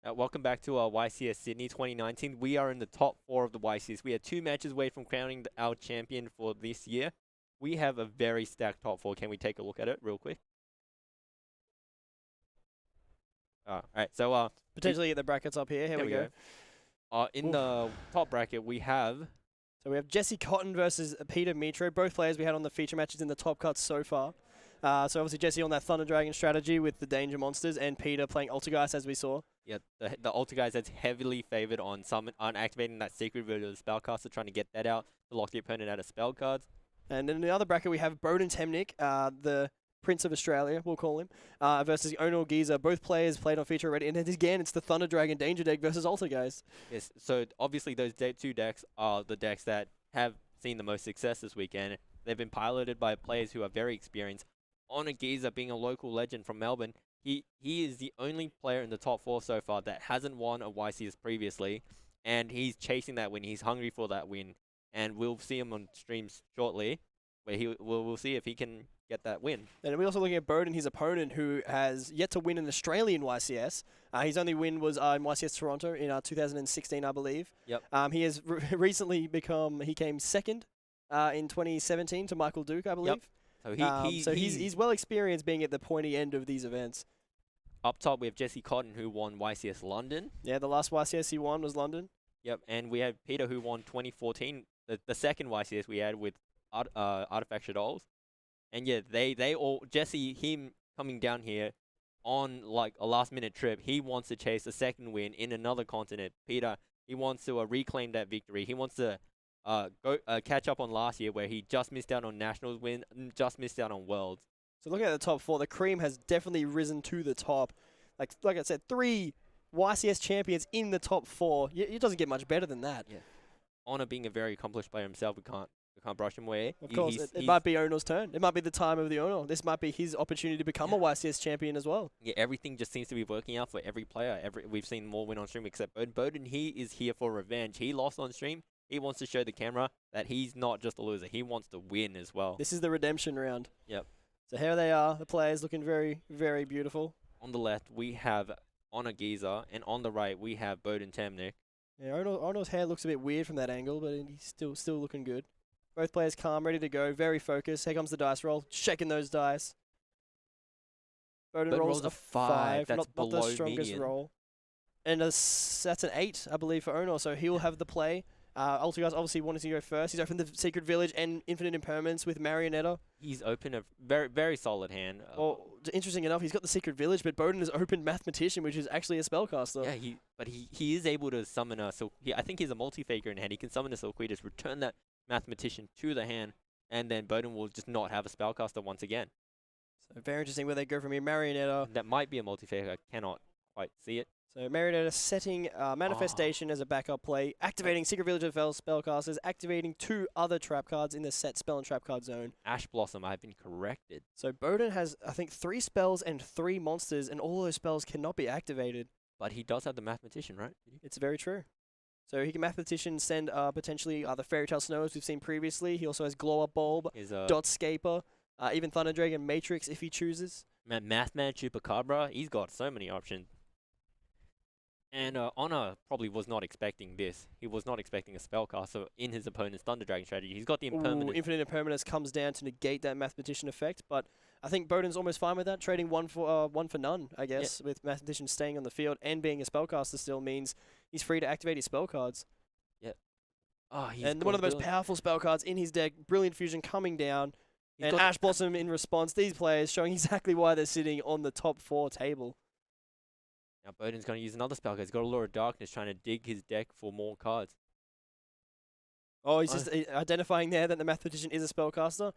Welcome back to YCS Sydney 2019. We are in the top four of the YCS. We are 2 matches away from crowning our champion for this year. We have a very stacked top four. Can we take a look at it real quick? All right. So Potentially get the brackets up here. Here there we go. in Oof. the top bracket, we have So we have Jesse Cotton versus Peter Mitro, both players we had on the feature matches in the top cuts so far. So obviously Jesse on that Thunder Dragon strategy with the Danger Monsters, and Peter playing Altergeist as we saw. the Alta guys that's heavily favored on activating that Secret Village of the Spellcaster, trying to get that out to lock the opponent out of spell cards. And then in the other bracket we have Bohdan Temnyk, the Prince of Australia, we'll call him, versus Onur Gezer. Both players played on feature already, and then again it's the Thunder Dragon Danger deck versus Altergeist. Yes, so obviously those two decks are the decks that have seen the most success this weekend. They've been piloted by players who are very experienced. Onur Gezer, being a local legend from Melbourne, he is the only player in the top four so far that hasn't won a YCS previously, and he's chasing that win. He's hungry for that win, and we'll see him on streams shortly, where we'll see if he can get that win. And we're also looking at Bohdan, his opponent, who has yet to win an Australian YCS. His only win was in YCS Toronto in 2016, I believe. Yep. He has recently he came second in 2017 to Michael Duke, I believe. Yep. So he's well experienced being at the pointy end of these events. Up top, we have Jesse Cotton, who won YCS London. Yeah, the last YCS he won was London. Yep, and we have Peter, who won 2014, the second YCS we had with Artifact Shadows. And yeah, they all, Jesse, him coming down here on like a last-minute trip, he wants to chase a second win in another continent. Peter, he wants to reclaim that victory. He wants to catch up on last year, where he just missed out on Nationals win, just missed out on Worlds. So looking at the top four, the cream has definitely risen to the top. Like I said, 3 YCS champions in the top 4. It doesn't get much better than that. Yeah. Honor being a very accomplished player himself, we can't brush him away. Of course, it might be Onur's turn. It might be the time of the Onur. This might be his opportunity to become a YCS champion as well. Yeah, everything just seems to be working out for every player. We've seen more win on stream except Bohdan. Bohdan, he is here for revenge. He lost on stream. He wants to show the camera that he's not just a loser. He wants to win as well. This is the redemption round. Yep. So here they are, the players looking very, very beautiful. On the left, we have Onur Gezer, and on the right, we have Bohdan Temnyk. Yeah, Onur's hair looks a bit weird from that angle, but he's still looking good. Both players calm, ready to go, very focused. Here comes the dice roll, shaking those dice. Bohdan rolls a 5. That's not below the strongest median. roll. And that's an 8, I believe, for Onur, so he will have the play. Altergeist obviously wanted to go first. He's opened the Secret Village and Infinite Impermanence with Marionetta. He's opened a very, very solid hand. Well, interesting enough, he's got the Secret Village, but Bohdan has opened Mathematician, which is actually a spellcaster. Yeah, but he is able to summon a I think he's a multi-faker in hand. He can summon a Silquidus, return that Mathematician to the hand, and then Bohdan will just not have a spellcaster once again. So very interesting where they go from here. Marionetta. That might be a multi-faker. I cannot quite see it. So Marionetta setting Manifestation as a backup play, activating Secret Village of spellcasters, activating 2 other trap cards in the set spell and trap card zone. Ash Blossom, I've been corrected. So Bohdan has, I think, 3 spells and 3 monsters, and all those spells cannot be activated. But he does have the Mathematician, right? It's very true. So he can Mathematician send potentially the Fairy Tale Snow, as we've seen previously. He also has Glow Up Bulb, Dotscaper, even Thunder Dragon Matrix if he chooses. Mathman Chupacabra, he's got so many options. And Honor probably was not expecting this. He was not expecting a spellcaster in his opponent's Thunder Dragon strategy. He's got the Impermanence. Infinite Impermanence comes down to negate that Mathematician effect, but I think Bohdan's almost fine with that. Trading one for none, I guess, with Mathematician staying on the field and being a spellcaster still means he's free to activate his spell cards. Yep. Oh, and one of the most powerful spell cards in his deck, Brilliant Fusion coming down, and Ash Blossom in response. These players showing exactly why they're sitting on the top 4 table. Now Bohdan's going to use another spell card. He's got a Lure of Darkness trying to dig his deck for more cards. Oh, he's just identifying there that the Mathematician is a spellcaster.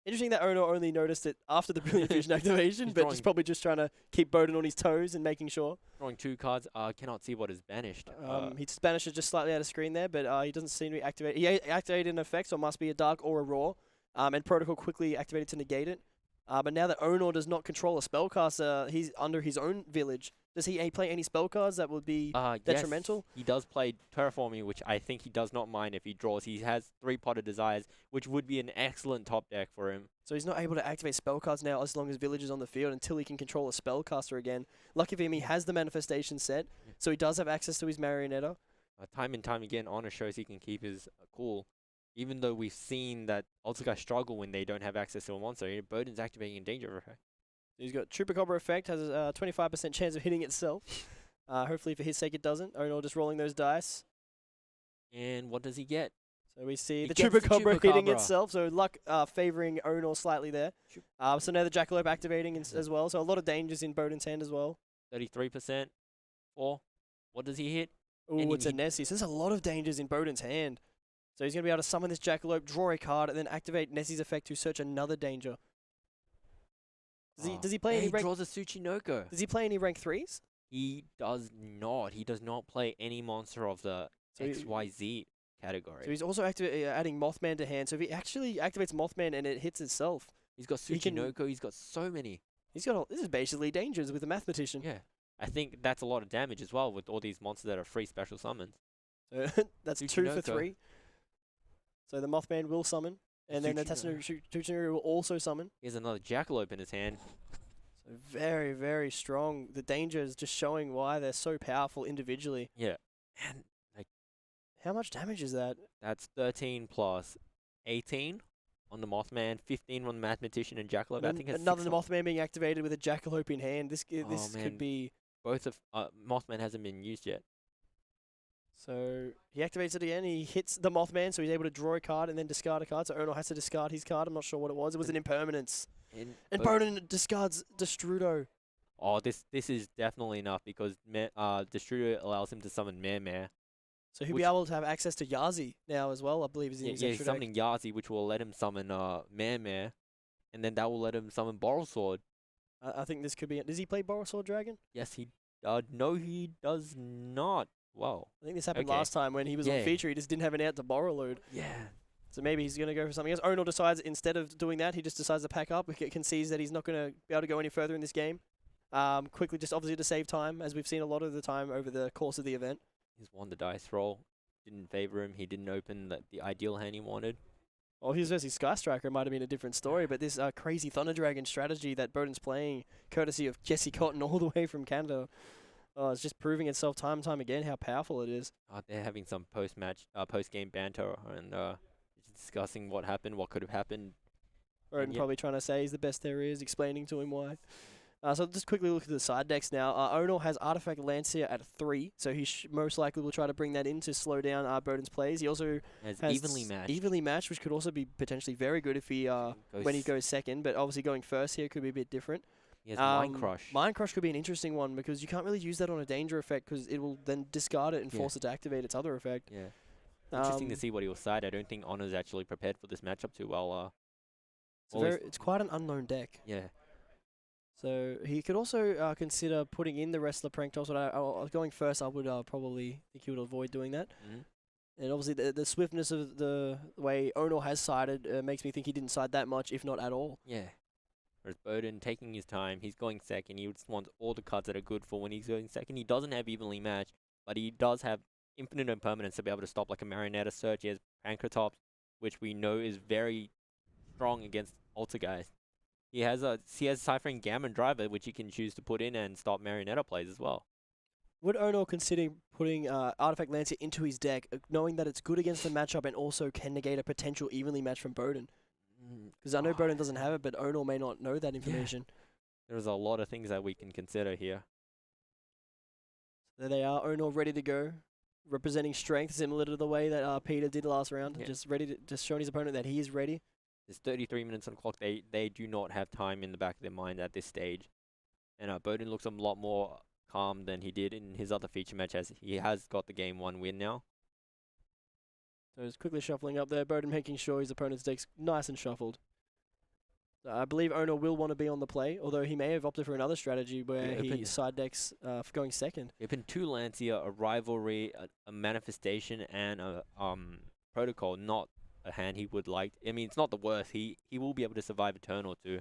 Interesting that Onur only noticed it after the Brilliant Fusion activation, but he's probably just trying to keep Bohdan on his toes and making sure. Drawing 2 cards. Cannot see what is banished. He's banished it just slightly out of screen there, but he doesn't seem to be activated. He activated an effect, so it must be a Dark or a Raw. And Protocol quickly activated to negate it. But now that Onur does not control a spellcaster, he's under his own village. Does he play any spell cards that would be detrimental? Yes, he does play Terraforming, which I think he does not mind if he draws. He has 3 Pot of Desires, which would be an excellent top deck for him. So he's not able to activate spell cards now as long as Village is on the field until he can control a spellcaster again. Lucky for him, he has the manifestation set, so he does have access to his Marionetta. Time and time again, Honor shows he can keep his cool. Even though we've seen that Ultra guys struggle when they don't have access to a monster, Bohdan's activating Endanger effect. He's got Trooper Cobra effect, has a 25% chance of hitting itself. Hopefully for his sake it doesn't. Onur just rolling those dice. And what does he get? So we see He the gets Trooper the Cobra Trooper hitting Cobra. itself, so luck favouring Onur slightly there. So now the Jackalope activating as well, so a lot of dangers in Bohdan's hand as well. 33%. 4. What does he hit? Ooh, it's a Nessie. So there's a lot of dangers in Bohdan's hand. So he's going to be able to summon this Jackalope, draw a card, and then activate Nessie's effect to search another danger. Does he play any he rank? draws a Tsuchinoko. Does he play any rank 3s? He does not. He does not play any monster of the XYZ category. So he's also adding Mothman to hand. So if he actually activates Mothman and it hits itself, He's got he can- Tsuchinoko. He's got so many. this is basically dangers with a mathematician. Yeah. I think that's a lot of damage as well with all these monsters that are free special summons. So that's 2 for Tsuchinoko. 3. So the Mothman will summon, and then the Tsuchinoko will also summon. He has another Jackalope in his hand. So very, very strong. The danger is just showing why they're so powerful individually. Yeah. And How much damage is that? that's 13 plus 18 on the Mothman, 15 on the Mathematician and Jackalope. I And think it's another 6 Mothman being activated with a Jackalope in hand. This man. could be. Both of Mothman hasn't been used yet. So he activates it again. He hits the Mothman, so he's able to draw a card and then discard a card. So Onur has to discard his card. I'm not sure what it was. It was an impermanence. And Bohdan discards Destrudo. Oh, this is definitely enough because Destrudo allows him to summon Mare. So he'll be able to have access to Yazi now as well, I believe. Is in his Yeah, extra he's deck. summoning Yazi, which will let him summon Mare, and then that will let him summon Borrelsword. I think this could be it. Does he play Borrelsword Dragon? Yes, he. No, he does not. Wow. I think this happened Okay. last time when he was on Yeah. feature. He just didn't have an out to borrow load. Yeah. So maybe he's going to go for something else. Onur decides instead of doing that, he just decides to pack up. He concedes that he's not going to be able to go any further in this game. Quickly, just obviously to save time, as we've seen a lot of the time over the course of the event. He's won the dice roll. Didn't favor him. He didn't open the ideal hand he wanted. Well, if he was versus Sky Striker, it might have been a different story. But this crazy Thunder Dragon strategy that Bohdan's playing, courtesy of Jesse Cotton all the way from Canada, it's just proving itself time and time again how powerful it is. They're having some post-game banter and discussing what happened, what could have happened. Bohdan yeah. probably trying to say he's the best there is, explaining to him why. So just quickly look at the side decks now. Onur has Artifact Lancia at 3, so he most likely will try to bring that in to slow down Bohdan's plays. He also Has has evenly matched. which could also be potentially very good if he when he goes second. But obviously going first here could be a bit different. He has Mind Crush. Mind Crush could be an interesting one because you can't really use that on a danger effect because it will then discard it and Yeah. force it to activate its other effect. Yeah. Interesting to see what he'll side. I don't think Honor's actually prepared for this matchup too well. It's quite an unknown deck. Yeah. So he could also consider putting in the Wrestler Prank Toss, but going first, I would probably think he would avoid doing that. Mm-hmm. And obviously the swiftness of the way Onur has sided makes me think he didn't side that much, if not at all. Yeah. Whereas Bohdan taking his time, he's going second. He just wants all the cards that are good for when he's going second. He doesn't have evenly matched, but he does have infinite impermanence to be able to stop like a Marionetta search. He has Pancratops, which we know is very strong against Ultra guys. He has Ciphering Gammon Driver, which he can choose to put in and stop Marionetta plays as well. Would Onur consider putting Artifact Lancer into his deck, knowing that it's good against the matchup and also can negate a potential evenly match from Bohdan? Because I know Bohdan doesn't have it, but Onur may not know that information. There's a lot of things that we can consider here. There they are, Onur ready to go, representing strength, similar to the way that Peter did last round. Yeah. Just showing his opponent that he is ready. There's 33 minutes on the clock. They do not have time in the back of their mind at this stage. And Bohdan looks a lot more calm than he did in his other feature match, as he has got the game 1 win now. So he's quickly shuffling up there, Bohdan making sure his opponent's deck's nice and shuffled. I believe Onur will want to be on the play, although he may have opted for another strategy where he side decks for going second. He opened 2 Lancia, a Rivalry, a Manifestation, and a Protocol, not a hand he would like. I mean, it's not the worst. He will be able to survive a turn or two.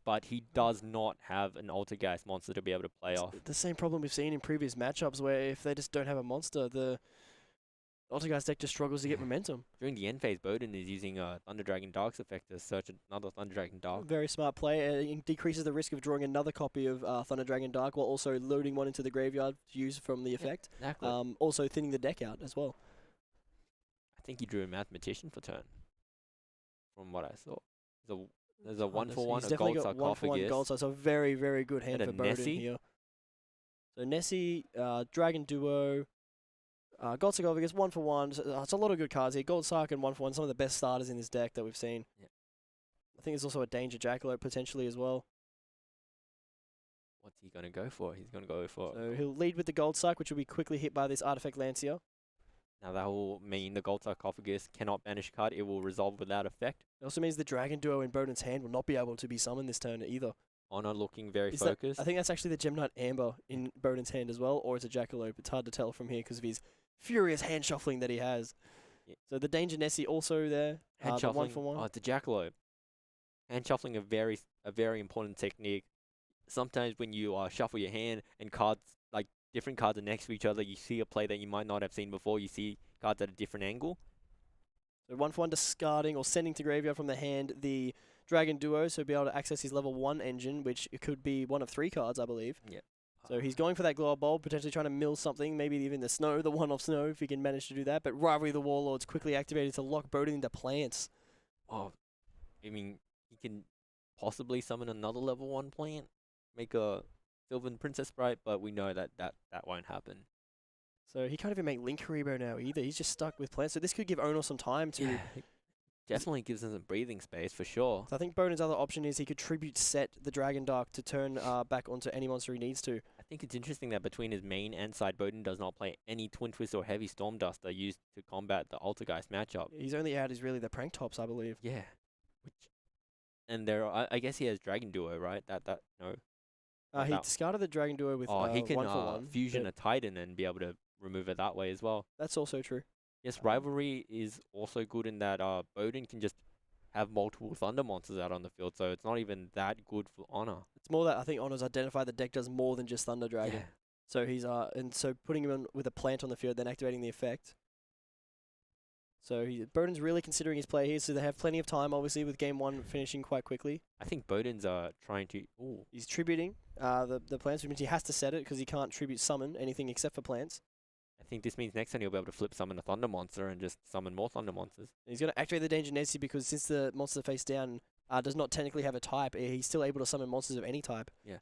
but he does not have an Altergeist monster to be able to play off. The same problem we've seen in previous matchups where if they just don't have a monster, the Altergeist deck just struggles to get momentum. During the end phase, Bohdan is using Thunder Dragon Dark's effect to search another Thunder Dragon Dark. Very smart play. It decreases the risk of drawing another copy of Thunder Dragon Dark while also loading one into the graveyard to use from the effect. Exactly. Also thinning the deck out as well. I think he drew a Mathematician for turn, from what I saw. There's a 1/1, He's a definitely Gold got 1/1 Sarcophagus. gold, so it's a very, very good hand And for a Bohdan Nessie. here. So Nessie, Dragon Duo, Gold Sarcophagus, 1/1. So, it's a lot of good cards here. Gold Sark and 1/1, some of the best starters in this deck that we've seen. Yeah. I think there's also a Danger Jackalope potentially as well. What's he going to go for? He's going to go for... So he'll lead with the Gold Sark, which will be quickly hit by this Artifact Lancier. Now that will mean the Gold Sarcophagus cannot banish a card. It will resolve without effect. It also means the Dragon Duo in Bohdan's hand will not be able to be summoned this turn either. Honor looking very Is that- focused. I think that's actually the Gem Knight Amber in Bohdan's hand as well, or it's a Jackalope. It's hard to tell from here because of his furious hand shuffling that he has. Yeah. So the Danger Nessie also there. Hand The shuffling. 1/1. Oh, it's a Jackalope. Hand shuffling a very important technique. Sometimes when you shuffle your hand and cards, like different cards are next to each other, you see a play that you might not have seen before. You see cards at a different angle. So 1/1 discarding or sending to graveyard from the hand the Dragon Duo, so be able to access his level 1 engine, which it could be one of 3 cards, I believe. Yeah. So he's going for that Glow Bulb, potentially trying to mill something, maybe even the Snow, the 1-off Snow, if he can manage to do that. But Rivalry of the Warlords quickly activated to lock Bohdan into plants. Oh, I mean, he can possibly summon another level 1 plant, make a Sylvan Princess Sprite, but we know that won't happen. So he can't even make Link Haribo now either. He's just stuck with plants. So this could give Onur some time to... Yeah, it definitely gives him some breathing space for sure. So I think Bohdan's other option is he could tribute set the Dragon Dark to turn back onto any monster he needs to. I think it's interesting that between his main and side, Bohdan does not play any Twin Twist or Heavy Storm Duster used to combat the Altergeist matchup. He's only out is really the Prank Tops, I believe. Yeah, and I guess he has Dragon Duo, right? No. He that- discarded the Dragon Duo with he can 1/1. fusion but a Titan and be able to remove it that way as well. That's also true. Yes, Rivalry is also good in that Bohdan can just have multiple Thunder monsters out on the field, so it's not even that good for Honor. It's more that I think Honor's identified the deck does more than just Thunder Dragon. Yeah. So he's and so putting him in with a plant on the field, then activating the effect. So Bohdan's really considering his play here, so they have plenty of time, obviously, with game 1 finishing quite quickly. I think Bohdan's trying to... Ooh. He's tributing the plants, which means he has to set it because he can't tribute summon anything except for plants. I think this means next turn he'll be able to flip summon a Thunder monster and just summon more Thunder monsters. He's going to activate the Danger Nessie because since the monster face down does not technically have a type, he's still able to summon monsters of any type. Yeah.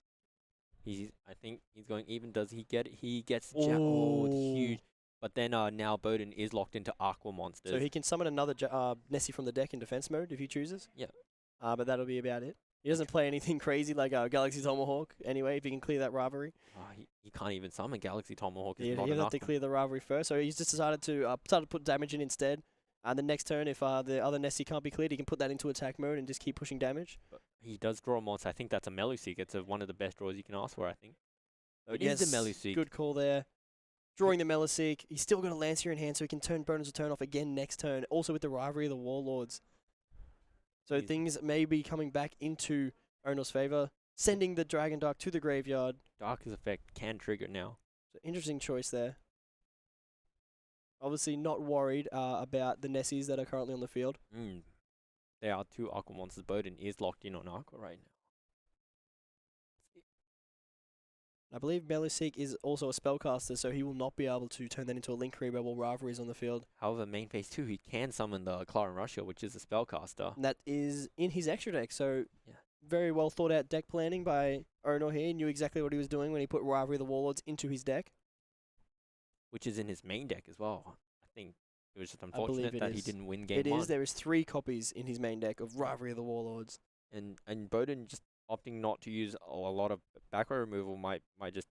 I think he's going even. Does he get it? He gets... Oh, it's huge. But then now Bohdan is locked into Aqua monsters. So he can summon another Nessie from the deck in defense mode if he chooses. Yeah. But that'll be about it. He doesn't play anything crazy like Galaxy Tomahawk anyway, if he can clear that rivalry. He can't even summon Galaxy Tomahawk. Yeah, he'll have to clear the rivalry first. So he's just decided to put damage in instead. And the next turn, if the other Nessie can't be cleared, he can put that into attack mode and just keep pushing damage. But he does draw a monster. I think that's a Meluseek. It's one of the best draws you can ask for, I think. So It is the Meluseek. Good call there. Drawing the Meluseek. He's still got a Lancier in hand, so he can turn Bohdan's Return off again next turn. Also with the rivalry of the Warlords. So things may be coming back into Onur's favor. Sending the Dragon Dark to the graveyard. Darkest effect can trigger now. So interesting choice there. Obviously not worried about the Nessies that are currently on the field. There are 2 Aqua monsters. Bohdan is locked in on Aqua right now. I believe Meluseek is also a spellcaster, so he will not be able to turn that into a Link Reaver while Rivalry is on the field. However, main phase 2, he can summon the Clara Russia, which is a spellcaster. And that is in his extra deck, so Yeah. very well thought out deck planning by Onur here. He knew exactly what he was doing when he put Rivalry of the Warlords into his deck. Which is in his main deck as well. I think it was just believe unfortunate it that he is. didn't win game It 1. is. There is 3 copies in his main deck of Rivalry of the Warlords. And Bohdan just opting not to use a lot of back row removal might just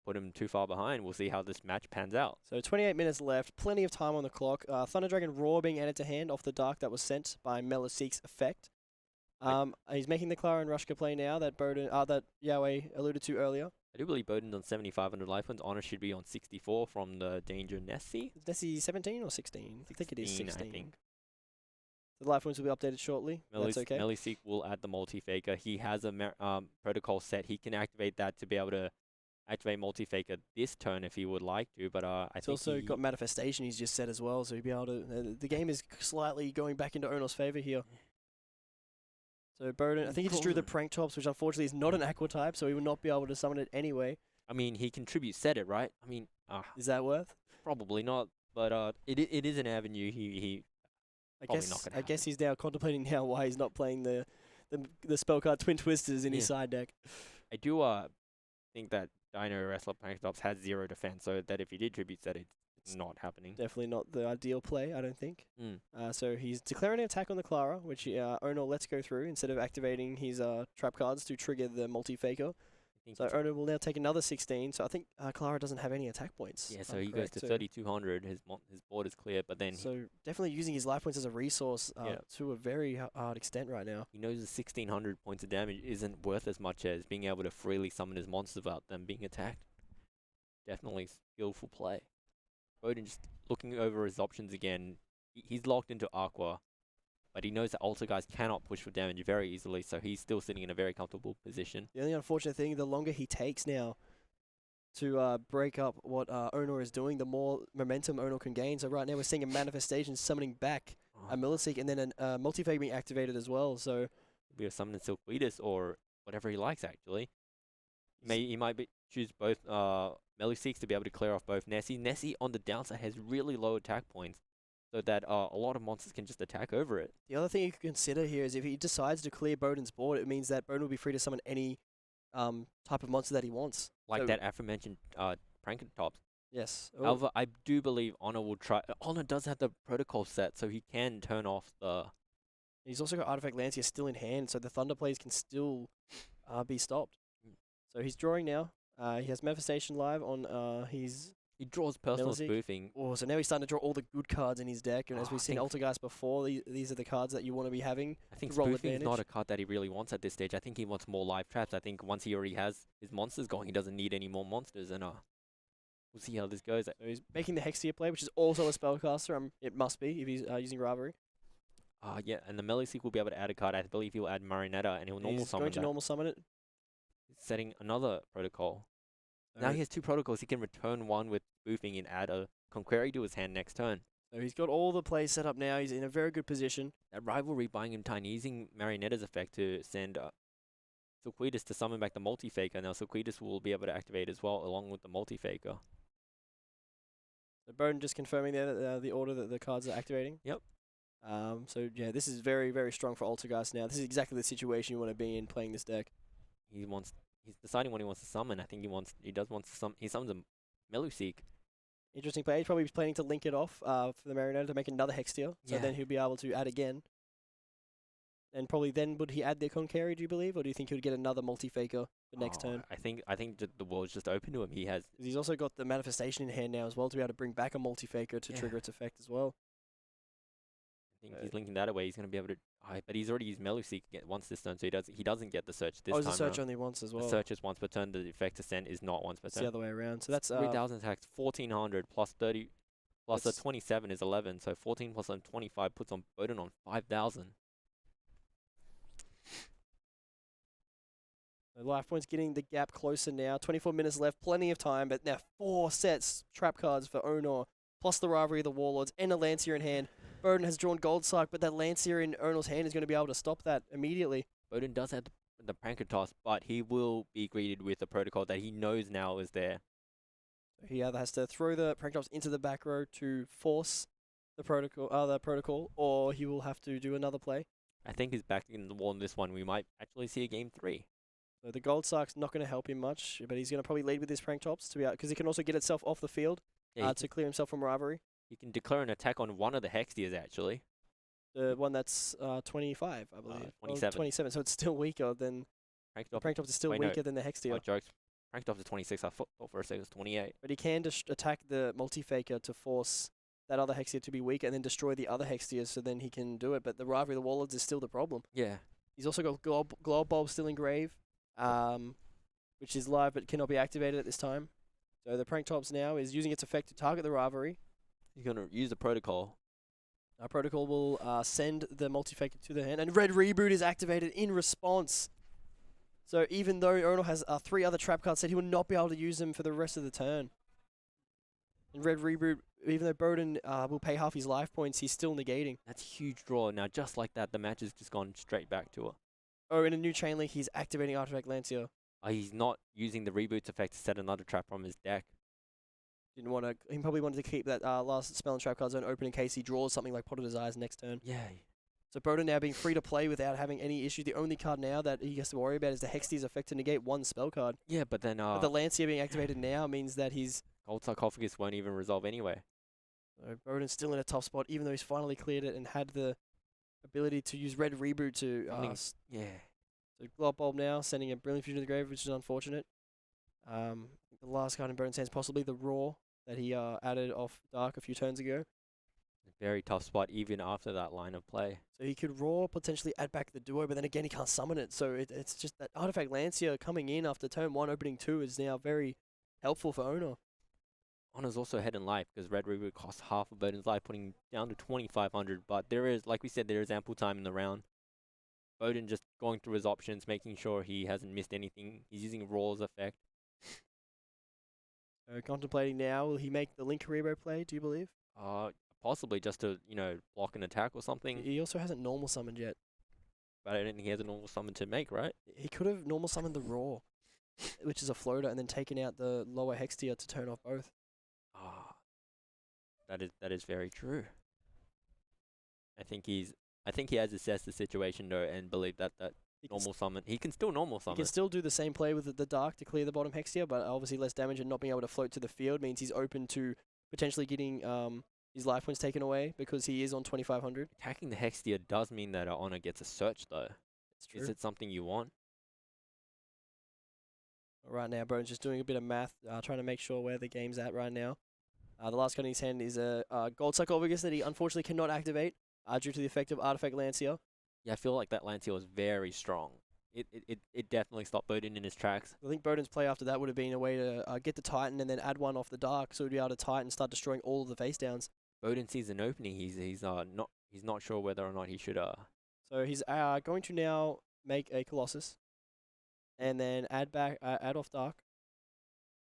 put him too far behind. We'll see how this match pans out. So 28 minutes left, plenty of time on the clock. Thunder Dragon Roar being added to hand off the Dark that was sent by Meluseek's effect. He's making the Clara and Rushka play now that that Yahweh alluded to earlier. I do believe Bohdan's on 7,500 life points. Honor should be on 64 from the Danger Nessie. Is Nessie 17 or 16? I think it is 16, I 16. think. The life points will be updated shortly. That's okay. Melisseek will add the multi-faker. He has a protocol set. He can activate that to be able to activate multi-faker this turn if he would like to, but I It's think also got manifestation he's just said as well, so he'll be able to... the game is slightly going back into Onor's favour here. So Bohdan, I think he just drew the Prank Tops, which unfortunately is not an Aqua type, so he will not be able to summon it anyway. I mean, he contributes set it, right? I mean... is that worth? Probably not, but it is an avenue he I guess he's now contemplating now why he's not playing the spell card Twin Twisters in his side deck. I do think that Dino Wrestler Panktops has 0 defense, so that if he did tribute set, it's not happening. Definitely not the ideal play, I don't think. So he's declaring an attack on the Clara, which Onur lets go through instead of activating his trap cards to trigger the multi-faker. So Onur will now take another 16. So I think Clara doesn't have any attack points. Yeah, so he goes to 3,200. His board is clear, but then... So definitely using his life points as a resource to a very hard extent right now. He knows the 1,600 points of damage isn't worth as much as being able to freely summon his monsters without them being attacked. Definitely skillful play. Bohdan just looking over his options again. He's locked into Aqua, but he knows that Alter guys cannot push for damage very easily, so he's still sitting in a very comfortable position. The only unfortunate thing, the longer he takes now to break up what Onur is doing, the more momentum Onur can gain. So right now we're seeing a manifestation summoning back a Melisseek and then a multi-fake being activated as well. So be a summon Silquidus or whatever he likes actually. He might choose both Melisseeks to be able to clear off both Nessie. Nessie on the downside has really low attack points, so that a lot of monsters can just attack over it. The other thing you could consider here is if he decides to clear Bohdan's board, it means that Bohdan will be free to summon any type of monster that he wants. Like that aforementioned Prankentops. Yes. However, I do believe Onur will try... Onur does have the protocol set, so he can turn off the... He's also got Artifact Lancia still in hand, so the Thunder plays can still be stopped. So he's drawing now. He has Manifestation live on his... He draws personal spoofing. Oh, so now he's starting to draw all the good cards in his deck, and as we've seen Altergeist before, these are the cards that you want to be having. I think spoofing is not a card that he really wants at this stage. I think he wants more live traps. I think once he already has his monsters going, he doesn't need any more monsters, and we'll see how this goes. So he's making the Hextia play, which is also a spellcaster. It must be if he's using Rivalry. Yeah, and the Melisseek will be able to add a card. I believe he'll add Marionetta, and he'll normal summon He's going to normal summon it. He's setting another protocol. Now he has 2 protocols. He can return one with spoofing and add a Conqueri to his hand next turn. So he's got all the plays set up now. He's in a very good position. That Rivalry buying him time, using Marionetta's effect to send Silquidus to summon back the multi-faker. Now Silquidus will be able to activate as well, along with the multi-faker. So Bohdan just confirming there the order that the cards are activating. Yep. So yeah, this is very, very strong for Altergeist now. This is exactly the situation you want to be in playing this deck. He's deciding what he wants to summon. I think he does want to summon. He summons a Melusseek. Interesting play. He's probably planning to link it off for the Marionetta to make another Hextia. So then he'll be able to add again. And probably then would he add the Conqueri, do you believe? Or do you think he would get another multi-faker for next turn? I think the world's just open to him. He's also got the Manifestation in hand now as well to be able to bring back a multi-faker to trigger its effect as well. I think he's linking that away. He's going to be able to... but he's already used Melusseek once this turn, so he doesn't get the search this time. The search only once as well. The search is once per turn. The effect ascent is not once per turn. It's the other way around. So that's... 3,000 attacks, 1,400 plus 30... Plus the 27 is 11, so 14 plus 25 puts on Bohdan on 5,000. So life points getting the gap closer now. 24 minutes left, plenty of time, but now 4 sets trap cards for Onur, plus the Rivalry of the Warlords and a Lancia in hand. Bohdan has drawn Gold Sark, but that Lancia in Onur's hand is going to be able to stop that immediately. Bohdan does have the Pranker-Toss, but he will be greeted with a protocol that he knows now is there. He either has to throw the Pranker-Toss into the back row to force the protocol, or he will have to do another play. I think he's back in the wall in this one. We might actually see a game 3. So the Gold Sark's not going to help him much, but he's going to probably lead with his Prank-Tops to be out, because he can also get itself off the field to clear himself from Rivalry. He can declare an attack on one of the Hextias, actually. The one that's 25, I believe. 27. 27, so it's still weaker than... Prank-Tops is still weaker than the Hextia. Oh, jokes. Prank-Tops is 26. I thought for a second it was 28. But he can attack the multi-faker to force that other Hextia to be weaker and then destroy the other Hextia, so then he can do it. But the Rivalry of the Warlords is still the problem. Yeah. He's also got Glob Bulb still in grave, which is live but cannot be activated at this time. So the Prank-Tops now is using its effect to target the Rivalry. He's going to use the protocol. Protocol will send the multi-faker to the hand, and Red Reboot is activated in response. So even though Onur has 3 other trap cards set, he will not be able to use them for the rest of the turn. And Red Reboot, even though Bohdan will pay half his life points, he's still negating. That's a huge draw. Now, just like that, the match has just gone straight back to her. Oh, in a new chain link, he's activating Artifact Lancia. He's not using the Reboots effect to set another trap from his deck. Didn't want to. He probably wanted to keep that last spell and trap card zone open in case he draws something like Pot of Desires next turn. Yeah. So Bohdan now being free to play without having any issue. The only card now that he has to worry about is the Hextea's effect to negate 1 spell card. Yeah, but then But the Lancia being activated now means that his Gold Sarcophagus won't even resolve anyway. So Bohdan's still in a tough spot, even though he's finally cleared it and had the ability to use Red Reboot to Yeah. So Blood Bulb now sending a Brilliant Fusion to the grave, which is unfortunate. The last card in Bohdan's hands possibly the Raw that he added off Dark a few turns ago. Very tough spot even after that line of play. So he could Raw, potentially add back the Duo, but then again he can't summon it. So it's just that Artifact Lancia coming in after turn 1, opening 2 is now very helpful for Onur. Onur's also ahead in life because Red Reboot costs half of Bohdan's life, putting down to 2,500. But there is, like we said, there is ample time in the round. Bohdan just going through his options, making sure he hasn't missed anything. He's using Raw's effect. Contemplating now, will he make the Link Karibo play, do you believe? Possibly just to, block an attack or something. He also hasn't normal summoned yet. But I don't think he has a normal summon to make, right? He could have normal summoned the Raw, which is a floater, and then taken out the lower Hextea to turn off both. That is very true. I think he has assessed the situation though and believed that normal summon. He can still normal summon. He can still do the same play with the Dark to clear the bottom Hextea, but obviously less damage and not being able to float to the field means he's open to potentially getting his life points taken away because he is on 2,500. Attacking the Hextea does mean that Onur gets a search though. It's true. Is it something you want? Right now, Bohdan's just doing a bit of math, trying to make sure where the game's at right now. The last card in his hand is a Gold Sarcophagus that he unfortunately cannot activate due to the effect of Artifact Lancia. Yeah, I feel like that Lancia was very strong. It definitely stopped Bohdan in his tracks. I think Bohdan's play after that would have been a way to get the Titan and then add one off the Dark, so he'd be able to Titan and start destroying all of the face downs. Bohdan sees an opening. He's not sure whether or not he should. So he's going to now make a Colossus, and then add off Dark.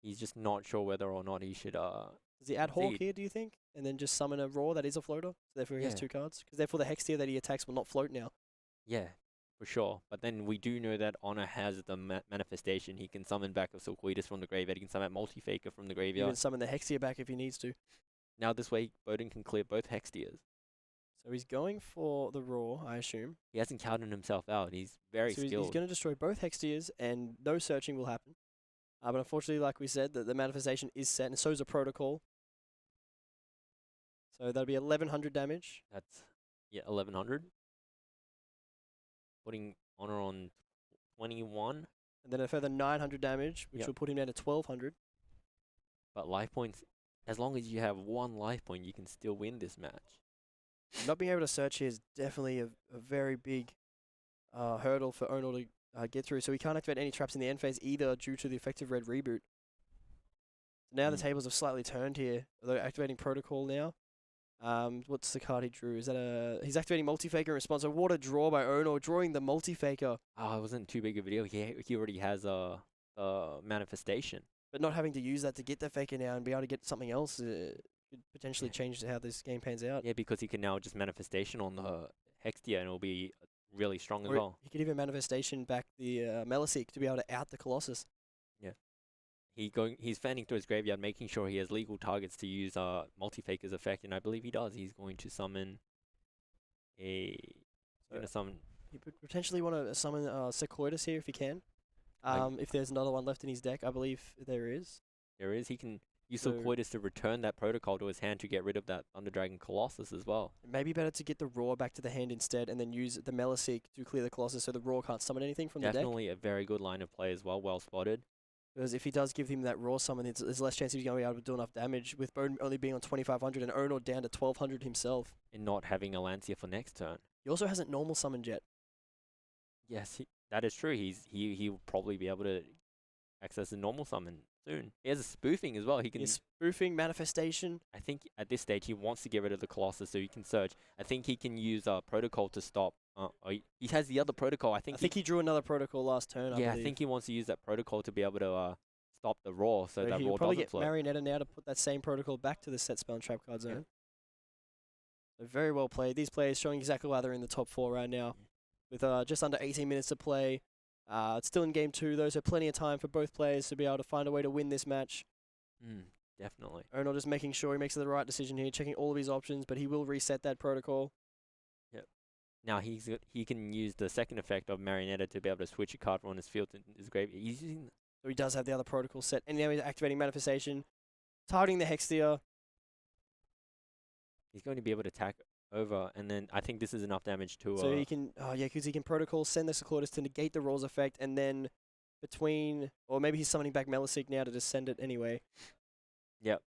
He's just not sure whether or not he should. Does he add Hawk here, do you think? And then just summon a Raw that is a floater? So therefore he has 2 cards? Because therefore the Hextea that he attacks will not float now. Yeah, for sure. But then we do know that Onur has the manifestation. He can summon back a Silcoidus from the graveyard. He can summon Multi-Faker from the graveyard. He can summon the Hextea back if he needs to. Now this way, Bohdan can clear both Hexteas. So he's going for the Raw, I assume. He hasn't counted himself out. He's very skilled. He's going to destroy both Hexteas, and no searching will happen. But unfortunately, like we said, the manifestation is set, and so is a Protocol. So that'll be 1,100 damage. That's 1,100. Putting Onur on 21. And then a further 900 damage, which will put him down to 1,200. But life points, as long as you have 1 life point, you can still win this match. Not being able to search here is definitely a very big hurdle for Onur to get through. So he can't activate any traps in the end phase either due to the effective Red Reboot. Now the tables have slightly turned here, although activating Protocol now. What's the card he drew? Is that he's activating Multi-Faker in response. So what a draw by Onur, drawing the Multi-Faker. It wasn't too big a video. He already has a manifestation. But not having to use that to get the Faker now and be able to get something else could potentially change how this game pans out. Yeah, because he can now just manifestation on the Hextea and it'll be really strong as well. He could even manifestation back the Meliseek to be able to out the Colossus. Yeah. He's fanning to his graveyard, making sure he has legal targets to use Multi-Faker's effect, and I believe he does. He's going to summon He would potentially want to summon Sequoidus here if he can. If there's another one left in his deck, I believe there is. There is. He can use Sequoidus to return that protocol to his hand to get rid of that Thunder Dragon Colossus as well. It may be better to get the Roar back to the hand instead and then use the Meliseek to clear the Colossus so the Roar can't summon anything from the deck. Definitely a very good line of play as well. Well spotted. Because if he does give him that Raw summon, there's less chance he's going to be able to do enough damage, with Bohdan only being on 2,500 and Onur down to 1,200 himself. And not having a Lancia for next turn. He also hasn't normal summoned yet. Yes, that is true. He will probably be able to access the normal summon soon. He has a spoofing as well. He can. His spoofing, manifestation. I think at this stage he wants to get rid of the Colossus so he can surge. I think he can use protocol to stop. He has the other protocol. I think he drew another protocol last turn. Yeah, I think he wants to use that protocol to be able to stop the Roar so that he'll Roar probably doesn't get float. Marionetta now to put that same protocol back to the set spell and trap card zone. So very well played. These players showing exactly why they're in the top 4 right now. With just under 18 minutes to play. It's still in game 2 though, so plenty of time for both players to be able to find a way to win this match. Definitely. Onur just making sure he makes the right decision here, checking all of his options, but he will reset that protocol. Yep. Now he can use the second effect of Marionetta to be able to switch a card from his field to his grave. He's using. So he does have the other protocol set, and now he's activating manifestation, targeting the Hextia. He's going to be able to attack over, and then I think this is enough damage to. So he can, because he can protocol, send the Secludus to negate the Roar's effect, and then or maybe he's summoning back Melisig now to just send it anyway. Yep.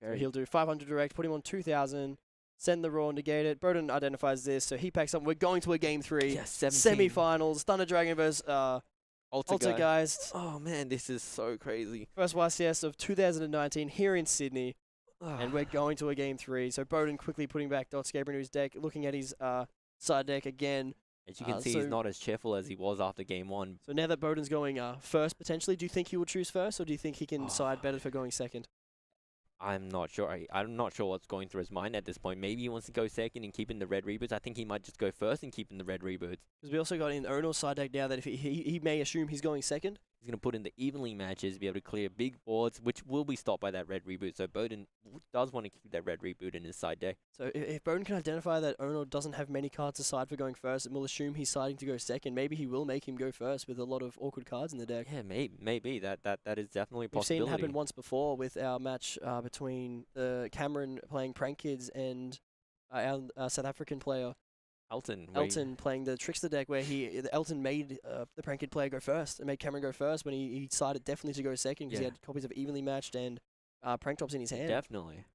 So he'll do 500 direct, put him on 2,000, send the Roar, negate it. Bohdan identifies this, so he packs up. We're going to a game 3. Yeah, 17. Semi-finals, Thunder Dragon versus Altergeist. Oh man, this is so crazy. First YCS of 2019 here in Sydney. And we're going to a game 3. So Bohdan quickly putting back Dotscaper into his deck, looking at his side deck again. As you can see, he's not as cheerful as he was after game 1. So now that Bohdan's going first, potentially, do you think he will choose first, or do you think he can side better for going second? I'm not sure. I'm not sure what's going through his mind at this point. Maybe he wants to go second and keep in the red reboots. I think he might just go first and keep in the red reboots. Because we also got in Onur's side deck now that if he may assume he's going second. He's going to put in the evenly matches, be able to clear big boards, which will be stopped by that red reboot. So Bohdan does want to keep that red reboot in his side deck. So if Bohdan can identify that Onur doesn't have many cards to side for going first, and will assume he's siding to go second, maybe he will make him go first with a lot of awkward cards in the deck. Yeah, maybe. That is definitely a possibility. We've seen it happen once before with our match between Cameron playing Prank Kids and our South African player. Elton playing the Trickster deck where Elton made the Prank Kid player go first and made Cameron go first when he decided definitely to go second because he had copies of evenly matched and Prank Tops in his hand. Definitely.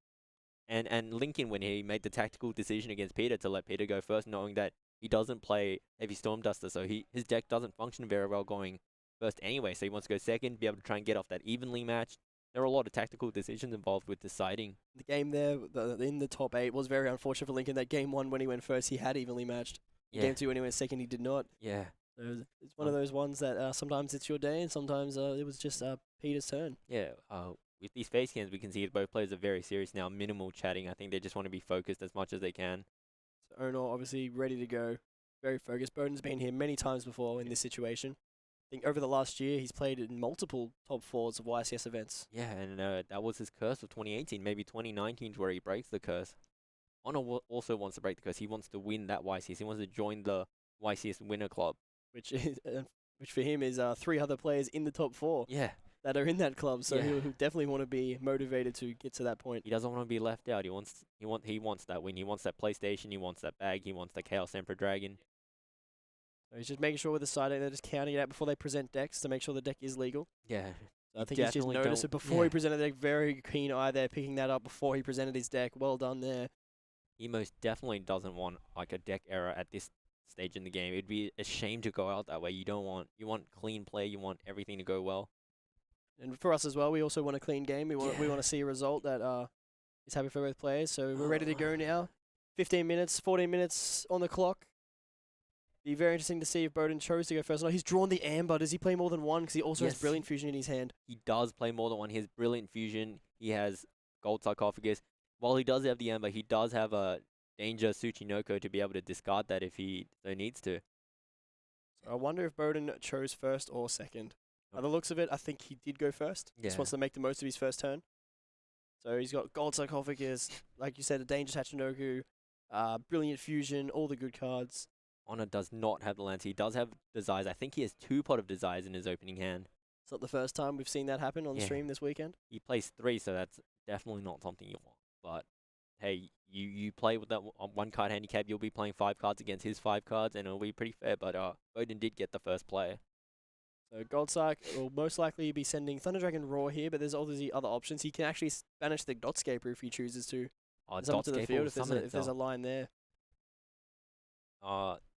And Lincoln, when he made the tactical decision against Peter to let Peter go first, knowing that he doesn't play Heavy Storm Duster, so his deck doesn't function very well going first anyway, so he wants to go second, be able to try and get off that evenly matched. There are a lot of tactical decisions involved with deciding. The game there, in the top 8, was very unfortunate for Lincoln. That game 1, when he went first, he had evenly matched. Yeah. Game 2, when he went second, he did not. Yeah. So it's one of those ones that sometimes it's your day, and sometimes it was just Peter's turn. Yeah. With these face cams, we can see that both players are very serious now. Minimal chatting. I think they just want to be focused as much as they can. So Onur obviously ready to go. Very focused. Bohdan's been here many times before in this situation. I think over the last year, he's played in multiple top 4s of YCS events. Yeah, and that was his curse of 2018. Maybe 2019 is where he breaks the curse. Onur also wants to break the curse. He wants to win that YCS. He wants to join the YCS winner club. Which for him is 3 other players in the top 4. Yeah. That are in that club, so he'll definitely want to be motivated to get to that point. He doesn't want to be left out. He wants that win. He wants that PlayStation. He wants that bag. He wants the Chaos Emperor Dragon. So he's just making sure with the side deck, they're just counting it out before they present decks to make sure the deck is legal. Yeah. So I think he's just noticed it before he presented the deck. Very keen eye there, picking that up before he presented his deck. Well done there. He most definitely doesn't want like a deck error at this stage in the game. It'd be a shame to go out that way. You want clean play. You want everything to go well. And for us as well, we also want a clean game. We want to see a result that is happy for both players. So we're ready to go now. 15 minutes, 14 minutes on the clock. Be very interesting to see if Bohdan chose to go first. No, he's drawn the Amber. Does he play more than one? Because he also has Brilliant Fusion in his hand. He does play more than one. He has Brilliant Fusion. He has Gold Sarcophagus. While he does have the Amber, he does have a Danger Tsuchinoko to be able to discard that if he so needs to. So I wonder if Bohdan chose first or second. By the looks of it, I think he did go first. Yeah. Just wants to make the most of his first turn. So he's got Gold Sarcophagus, like you said, a Danger Tachinoku, Brilliant Fusion, all the good cards. Onur does not have the lands. He does have Desires. I think he has 2 Pot of Desires in his opening hand. It's not the first time we've seen that happen on the stream this weekend. He plays 3, so that's definitely not something you want. But hey, you play with that 1 card handicap, you'll be playing 5 cards against his 5 cards, and it'll be pretty fair. But Bohdan did get the first play. So Goldsark will most likely be sending Thunder Dragon Roar here, but there's obviously other options. He can actually banish the Dotscaper if he chooses to. Dotscaper to the field if there's a line there.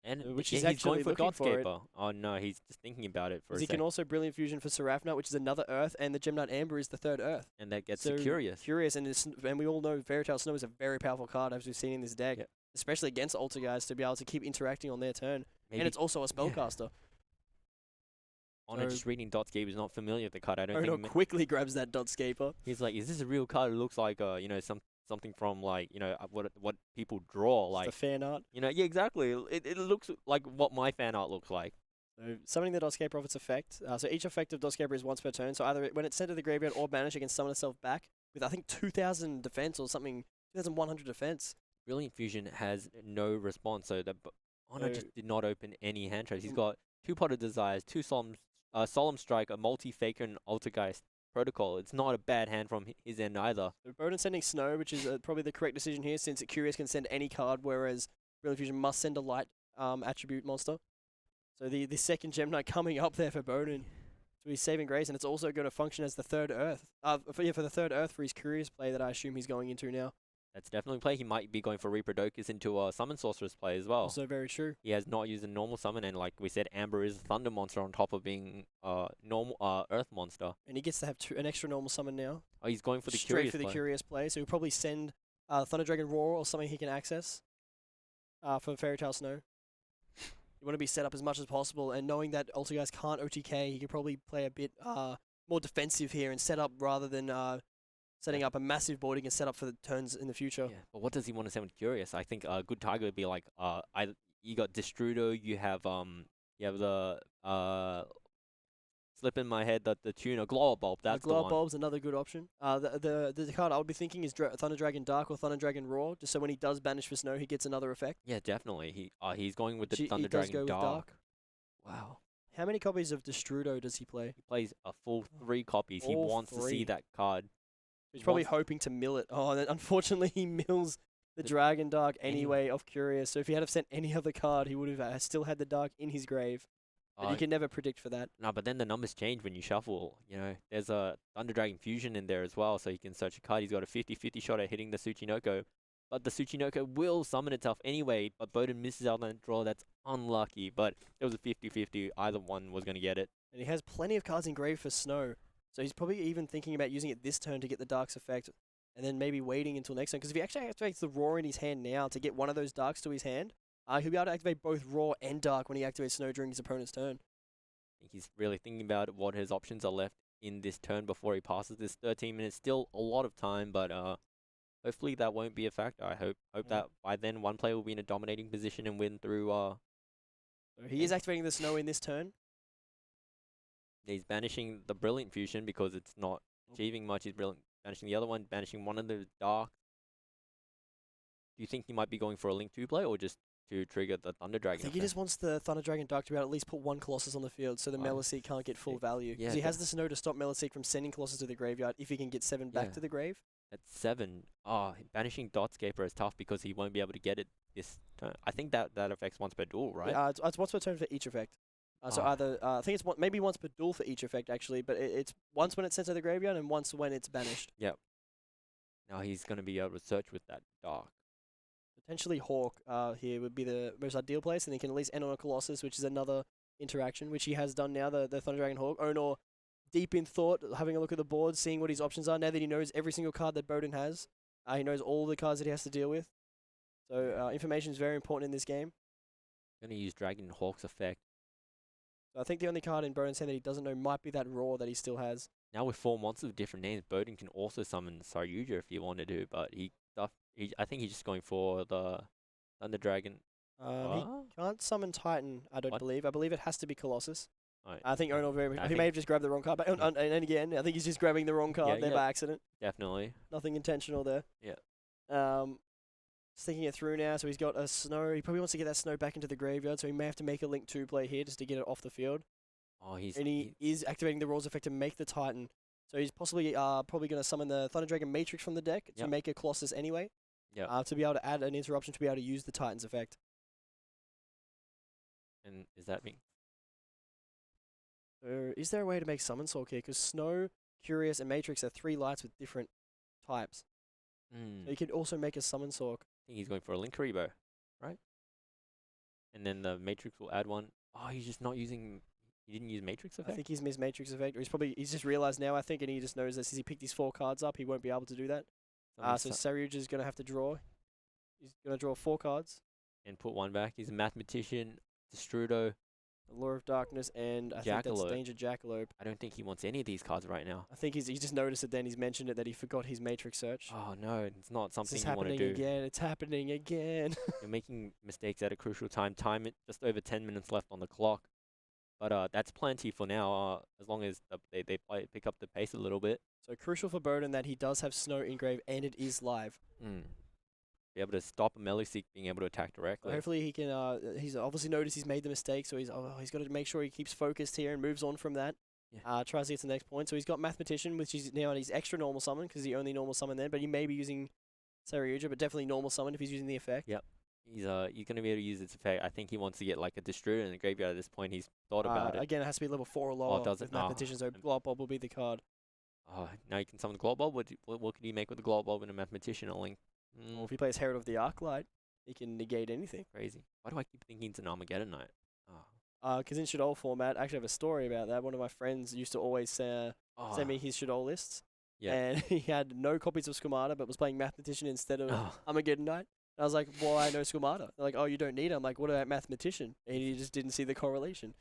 And which yeah, he's he's going actually for looking for it. Dotscaper. Oh no, he's just thinking about it for a He sec. can also Brilliant Fusion for Seraphnite, which is another Earth, and the Gemnite Amber is the third Earth. And that gets So Curious. Curious, and we all know Fairy Tail Snow is a very powerful card, as we've seen in this deck, Yep. especially against Alter guys, to be able to keep interacting on their turn. Maybe And it's also a spellcaster. Honor So- just reading Dotscape is not familiar with the card. I don't Ono think quickly grabs that Dotscaper. he's like, is this a real card? It looks like something from like what people draw, Like like the fan art. yeah, exactly. It looks like what my fan art looks like. So summoning the Dotscaper off its effect. So each effect of Dotscaper is once per turn. So either when it's sent to the graveyard or banished, it can summon itself back with I think 2,000 defense or something, 2,100 defense. Brilliant Fusion has no response, so Honor So- just did not open any hand traps. He's got 2 Potted Desires, 2 Solemn Strike, a Multi-Faker, and Altergeist Protocol. It's not a bad hand from his end either. So Bohdan sending Snow, which is probably the correct decision here, since Curious can send any card, whereas Brilliant Fusion must send a light attribute monster. So the second Gemini coming up there for Bohdan. So he's saving grace, and it's also going to function as the third Earth. For the third Earth for his Curious play that I assume he's going into now. That's definitely a play. He might be going for Reproducus into a Summon Sorceress play as well. Also very true. He has not used a normal summon, and like we said, Amber is a Thunder monster on top of being normal Earth monster. And he gets to have an extra normal summon now. Oh, he's going for the Straight Curious for the play. Curious play. So he'll probably send Thunder Dragon Roar or something he can access for Fairy Tail Snow. You want to be set up as much as possible, and knowing that Alter guys can't OTK, he could probably play a bit more defensive here and set up rather than setting up a massive board he can set up for the turns in the future. Yeah, but what does he want to send with Curious? I think a good target would be like you got Destrudo, you have the slip in my head that the tuner Glow Bulb. That's the Glow one. Bulb's another good option. The card I would be thinking is Thunder Dragon Dark or Thunder Dragon Roar, just so when he does banish for Snow, he gets another effect. Yeah, definitely. He's going with the He Thunder does go Dragon with Dark. Wow. How many copies of Destrudo does he play? He plays a full 3 copies. He All wants to see 3. that card. He's probably wants- hoping to mill it. Oh, and then unfortunately he mills the Dragon Dark anyway off Curious. So if he had have sent any other card, he would have still had the Dark in his grave. But you can never predict for that. No, but then the numbers change when you shuffle. You know, there's a Thunder Dragon Fusion in there as well, so he can search a card. He's got a 50-50 shot at hitting the Tsuchinoko. But the Tsuchinoko will summon itself anyway, but Bohdan misses out on that draw. That's unlucky, but it was a 50-50. Either one was going to get it. And he has plenty of cards in grave for Snow. So he's probably even thinking about using it this turn to get the Dark's effect, and then maybe waiting until next turn. Because if he actually activates the Roar in his hand now to get one of those Darks to his hand, he'll be able to activate both Roar and Dark when he activates Snow during his opponent's turn. I think he's really thinking about what his options are left in this turn before he passes this 13 minutes. Still a lot of time, but hopefully that won't be a factor. I hope that by then one player will be in a dominating position and win through. So he is activating the Snow in this turn. He's banishing the Brilliant Fusion because it's not achieving much. He's banishing the other one, banishing one of the Dark. Do you think he might be going for a Link 2 play or just to trigger the Thunder I Dragon? think he just wants the Thunder Dragon Dark to be able to at least put one Colossus on the field so the Oh, Meliseek can't get full sick. value. Yeah, Because he has the Snow to stop Meliseek from sending Colossus to the graveyard if he can get 7 back Yeah. to the grave. At 7, banishing Dotscaper is tough because he won't be able to get it this turn. I think that affects once per duel, right? It's once per turn for each effect. So Ah. either I think it's maybe once per duel for each effect actually, but it's once when it's sent to the graveyard and once when it's banished. Now he's going to be able to search with that Dark. Potentially Hawk here would be the most ideal place, and he can at least end on a Colossus, which is another interaction, which he has done now, the Thunder Dragon Hawk. Onur, deep in thought, having a look at the board, seeing what his options are, now that he knows every single card that Bohdan has. He knows all the cards that he has to deal with. So information is very important in this game. Going to use Dragon Hawk's effect. So I think the only card in Bohdan's hand that he doesn't know might be that Roar that he still has. Now with 4 monsters with different names, Bohdan can also summon Saryuja if he wanted to, but I think he's just going for the Thunder Dragon. He can't summon Titan, I don't What? believe. I believe it has to be Colossus. Alright, I think Onur I he may have just grabbed the wrong card. But and again, I think he's just grabbing the wrong card there yeah. by accident. definitely. Nothing intentional there. Yeah. Just thinking it through now. So he's got a Snow. He probably wants to get that Snow back into the graveyard. So he may have to make a Link 2 play here just to get it off the field. Oh, he's And he is activating the Roar's effect to make the Titan. So he's possibly probably going to summon the Thunder Dragon Matrix from the deck to Yep. make a Colossus anyway. yeah. To be able to add an interruption to be able to use the Titan's effect. And is that me? So is there a way to make Summon Soul here? Because Snow, Curious, and Matrix are 3 lights with different types. So you could also make a Summon Soul. I think he's going for a Link Rebo. And then the Matrix will add one. Oh, he's just not using. He didn't use Matrix I effect. think he's missed Matrix Effect, or he's just realized now, I think, and he just knows that since he picked these 4 cards up, he won't be able to do that. So Saryuj is going to have to draw. He's going to draw 4 cards. And put one back. He's a mathematician. Destrudo. Lure of Darkness, and I think that's Danger Jackalope. I don't think he wants any of these cards right now. I think he just noticed it then. He's mentioned it that he forgot his Matrix Search. Oh no, it's not something you want to do. It's happening again. You're making mistakes at a crucial time. Time it just over 10 minutes left on the clock. But that's plenty for now. As long as they pick up the pace a little bit. So crucial for Bohdan that he does have Snow engraved and it is live. Be able to stop a Meluseek being able to attack directly. Hopefully he can. He's obviously noticed he's made the mistake, so he's got to make sure he keeps focused here and moves on from that. Yeah. Tries to get to the next point. So he's got Mathematician, which is now on his extra normal summon because he only normal summon then, but he may be using Saryuja, but definitely normal summon if he's using the effect. Yep. He's gonna be able to use its effect. I think he wants to get like a Destruder in the graveyard at this point. He's thought about it. Again, it has to be level 4 or lower does it? with Mathematician, so Glop Bob will be the card. Oh, now you can summon the Glob Bulb. What could he make with the Glob Bulb and a Mathematician? A Link. Or if he plays Herald of the Arclight, he can negate anything. Crazy. Why do I keep thinking it's an Armageddon Knight? Because in Shadol format, I actually have a story about that. One of my friends used to always send me his Shadol lists. Yeah. And he had no copies of Squamata, but was playing Mathematician instead of Armageddon Knight. And I was like, why no Squamata? They're like, oh, you don't need it. I'm like, what about Mathematician? And he just didn't see the correlation.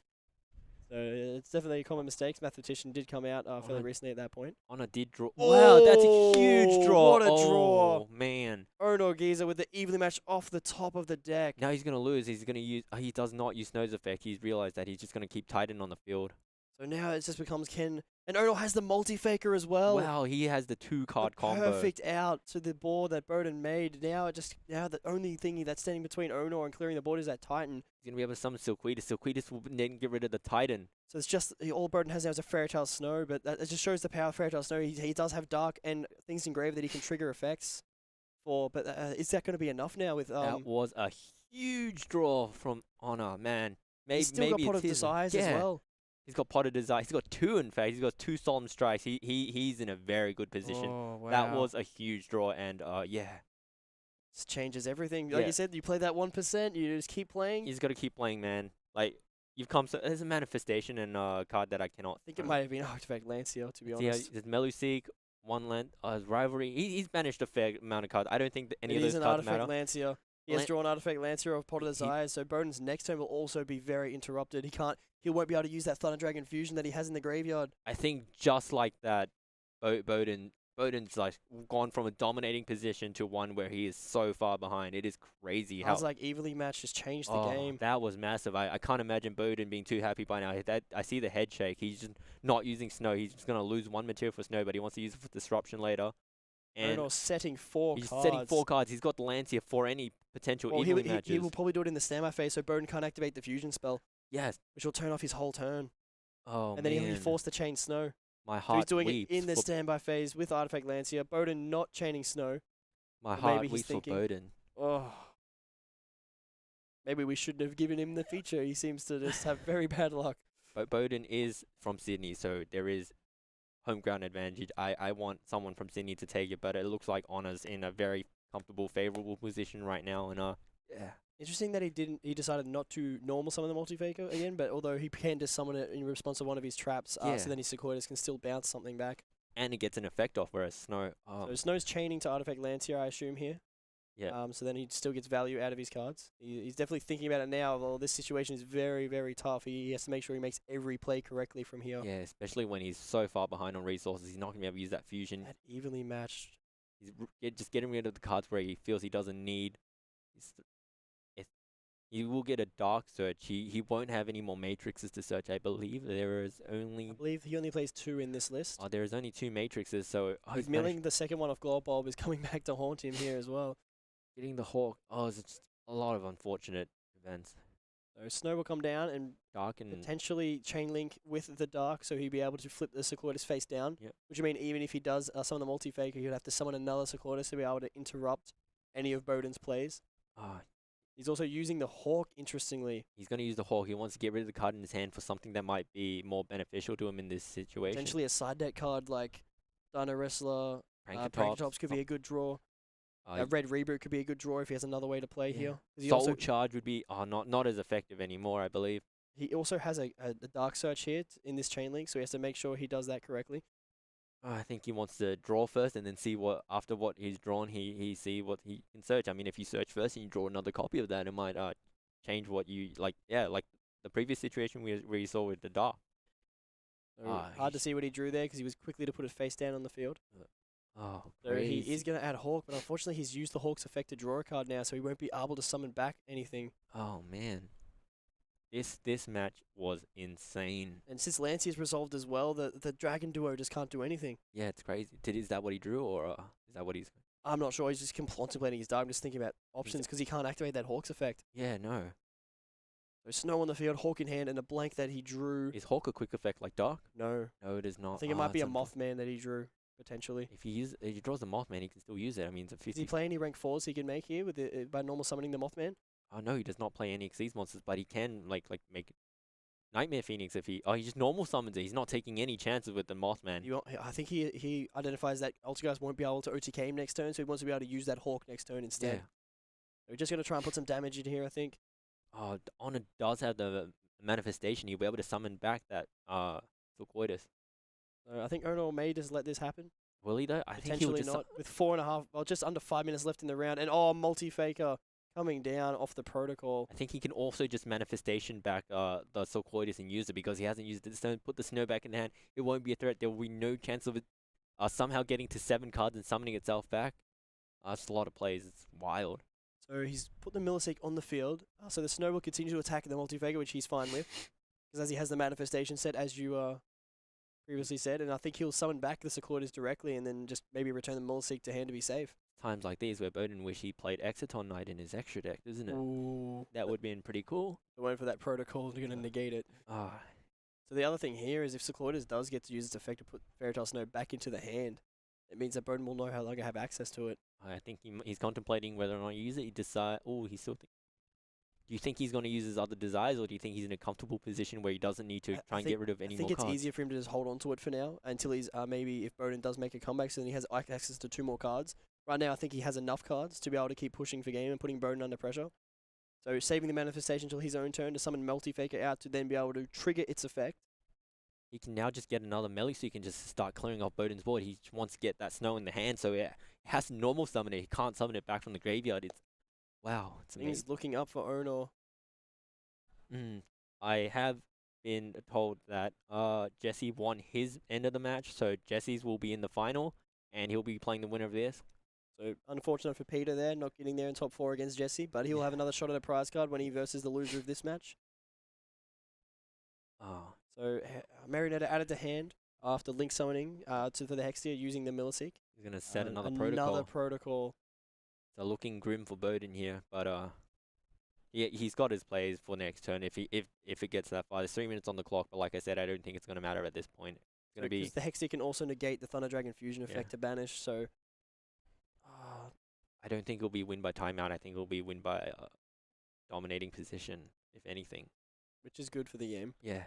So it's definitely a common mistake. Mathematician did come out fairly recently at that point. Honor did draw. Wow, that's a huge draw. What a draw. Oh, man. Onur Gezer with the evenly match off the top of the deck. Now he's going to lose. He's going to use... he does not use Snow's effect. He's realized that he's just going to keep Titan on the field. So now it just becomes Ken... And Onur has the multi-faker as well. Wow, he has the 2-card combo. Perfect out to the board that Bohdan made. Now the only thing that's standing between Onur and clearing the board is that Titan. He's going to be able to summon Silquidus. Silquidus will then get rid of the Titan. So it's just... all Bohdan has now is a Fairy Tail Snow, but it just shows the power of Fairy Tail Snow. He does have Dark and things engraved that he can trigger effects for, but is that going to be enough now with... that was a huge draw from Honor, man. He's still got Pot of Desires as well. He's got Pot of Desire. He's got 2, in fact. He's got 2 Solemn Strikes. He's in a very good position. Oh, wow. That was a huge draw, and yeah. This changes everything. Like you said, you play that 1%, you just keep playing. You just got to keep playing, man. Like, you've come so... There's a Manifestation and a card that I cannot... I think it might have been Artifact Lancia, to be honest. Yeah, there's Meluseek, one land, Rivalry. He's banished a fair amount of cards. I don't think that any of those cards matter. Artifact Lancia. He has drawn Artifact Lancia of Pot of Desires, so Bohdan's next turn will also be very interrupted. He won't be able to use that Thunder Dragon Fusion that he has in the graveyard. I think just like that, Bohdan's like gone from a dominating position to one where he is so far behind. It is crazy how... Sounds like evenly matched just changed the game. That was massive. I can't imagine Bohdan being too happy by now. I see the head shake. He's just not using Snow. He's just going to lose 1 material for Snow, but he wants to use it for Disruption later. And setting 4 cards. He's setting 4 cards. He's got Lancia for any potential evenly matches. He will probably do it in the standby phase, so Bohdan can't activate the fusion spell. Yes. Which will turn off his whole turn. Oh, and then he'll be forced to chain Snow. My heart so he's doing weeps it in the standby phase with Artifact Lancia. Bohdan not chaining Snow. My heart weeps for Bohdan. Oh. Maybe we shouldn't have given him the feature. He seems to just have very bad luck. But Bohdan is from Sydney, so there is home ground advantage. I want someone from Sydney to take it, but it looks like Honor's in a very comfortable, favorable position right now. And yeah. Interesting that he decided not to normal summon the multi-faker again, but although he can just summon it in response to one of his traps, so then his Sequoias can still bounce something back. And it gets an effect off, whereas Snow... So Snow's chaining to Artifact Lancia, I assume, here. Yeah. So then he still gets value out of his cards. He's definitely thinking about it now. Well, this situation is very, very tough. He has to make sure he makes every play correctly from here. Yeah, especially when he's so far behind on resources. He's not going to be able to use that fusion. That evenly matched. He's just getting rid of the cards where he feels he doesn't need. He will get a Dark Search. He won't have any more Matrixes to search. I believe there is only... I believe he only plays 2 in this list. Oh, there is only 2 Matrixes, so... He's milling the second one of Glow Bulb is coming back to haunt him here as well. Getting the Hawk. Oh, it's just a lot of unfortunate events. So Snow will come down and potentially chain link with the Dark, so he'd be able to flip the Sequoias face down. Yep. Which I mean, even if he does summon the multi-faker, he'd have to summon another Sequoias to be able to interrupt any of Bohdan's plays. He's also using the Hawk, interestingly. He's going to use the Hawk. He wants to get rid of the card in his hand for something that might be more beneficial to him in this situation. Potentially a side deck card like Dino Wrestler, Prankatops could be a good draw. Red Reboot could be a good draw if he has another way to play Yeah. here. 'Cause he Soul also, Charge would be not as effective anymore, I believe. he also has a Dark Search here in this chain link, so he has to make sure he does that correctly. I think he wants to draw first and then see what after what he's drawn he see what he can search. I mean, if you search first and you draw another copy of that, it might change what you like. Yeah, like the previous situation where you saw with the Dark. So hard to see what he drew there because he was quickly to put it face down on the field. Oh, So he is going to add Hawk, but unfortunately he's used the Hawk's effect to draw a card now, so he won't be able to summon back anything. Oh man, this match was insane. And since Lancey's resolved as well, the Dragon duo just can't do anything. Yeah, it's crazy. Is that what he drew, or is that what he's? I'm not sure. He's just contemplating his die. I'm just thinking about options because he can't activate that Hawk's effect. Yeah, no. So Snow on the field, Hawk in hand, and a blank that he drew. Is Hawk a quick effect like Dark? No. No, it is not. I think it might be a Mothman that he drew, potentially. If he draws the Mothman, he can still use it. I mean, it's a 50. Does he play any rank 4s he can make here with by normal summoning the Mothman? Oh no, he does not play any Xyz monsters, but he can like make Nightmare Phoenix if he just normal summons it. He's not taking any chances with the Mothman. I think he identifies that Ultigas won't be able to OTK him next turn, so he wants to be able to use that Hawk next turn instead. Yeah. So we're just going to try and put some damage in here, I think. Honor does have the manifestation. He'll be able to summon back that Sulcoitus. So I think Onur may just let this happen. Will he though? I think he'll Potentially just not. With 4.5, well, just under 5 minutes left in the round, and multi-faker coming down off the protocol. I think he can also just manifestation back the Sulcoitus and use it because he hasn't used it. So put the snow back in hand. It won't be a threat. There will be no chance of it somehow getting to 7 cards and summoning itself back. It's a lot of plays. It's wild. So he's put the Milliseek on the field. So the snow will continue to attack the multi-faker, which he's fine with, because as he has the manifestation set, as you previously said, and I think he'll summon back the Sulcoitus directly and then just maybe return the Milliseek to hand to be safe. Times like these where Bohdan wish he played Exciton Knight in his extra deck, isn't it? Ooh. That would have been pretty cool. The one for that protocol, they're going to negate it. So the other thing here is if Sulcoitus does get to use its effect to put Fairy Tale Snow back into the hand, it means that Bohdan will no longer have access to it. I think he's contemplating whether or not to use it. He decide. Oh, he's still. Do you think he's going to use his other desires, or do you think he's in a comfortable position where he doesn't need to try and get rid of any more cards? I think it's easier for him to just hold on to it for now until he's maybe if Bohdan does make a comeback, so then he has access to 2 more cards. Right now, I think he has enough cards to be able to keep pushing for game and putting Bohdan under pressure. So saving the manifestation until his own turn to summon Multi-Faker out to then be able to trigger its effect. He can now just get another melee, so he can just start clearing off Bohdan's board. He just wants to get that snow in the hand, so yeah, he has to normal summon it. He can't summon it back from the graveyard. Wow, it's amazing. He's looking up for Onur. I have been told that Jesse won his end of the match, so Jesse's will be in the final, and he'll be playing the winner of this. So unfortunate for Peter there, not getting there in top 4 against Jesse, but he'll have another shot at a prize card when he versus the loser of this match. So Marionetta added to hand after link summoning for the Hextia using the Milliseek. He's going to set another protocol. Another protocol. So looking grim for Bohdan here, but he's got his plays for next turn if it gets that far. There's 3 minutes on the clock, but like I said, I don't think it's going to matter at this point. It's going to be... the Hextia can also negate the Thunder Dragon Fusion effect to banish, so... I don't think it'll be win by timeout. I think it'll be win by dominating position, if anything. Which is good for the game. Yeah.